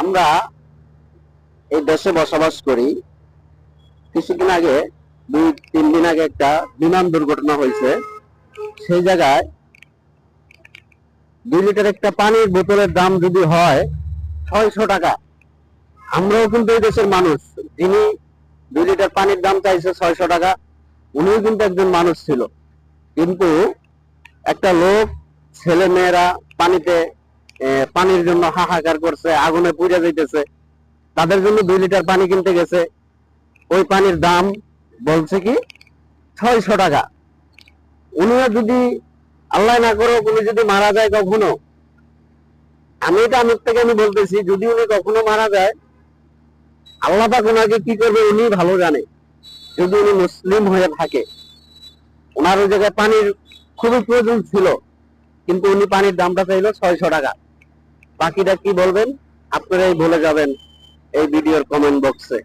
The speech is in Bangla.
আমরা এই দেশে বসবাস করি। কিছুদিন আগে 2-3 দিন আগে একটা বিমান দুর্ঘটনা হয়েছে। সেই জায়গায় 2 লিটার একটা পানির বোতলের দাম যদি হয় 600 টাকা, আমরাও কিন্তু এই দেশের মানুষ। যিনি 2 লিটার পানির দাম চাইছে 600 টাকা, উনিও কিন্তু একজন মানুষ ছিল। কিন্তু একটা লোক, ছেলে মেয়েরা পানিতে পানির জন্য হাহাকার করছে, আগুনে পুড়ে যাইতেছে, তাদের জন্য 2 লিটার পানি কিনতে গেছে। ওই পানির দাম বলছে কি 600 টাকা। উনিও যদি আল্লাহ না করো উনি যদি মারা যায় কখনো, আমি এটা আমার থেকে আমি বলতেছি, যদি উনি কখনো মারা যায়, আল্লাহ পাক ওনাকে কি করবে উনি ভালো জানে। যদি উনি মুসলিম হয়ে থাকে, ওনার ওই জায়গায় পানির খুবই প্রয়োজন ছিল, কিন্তু উনি পানির দামটা চাইলো 600 টাকা। বাকিটা কি বলবেন আপনারাই বলে যাবেন এই ভিডিওর কমেন্ট বক্সে।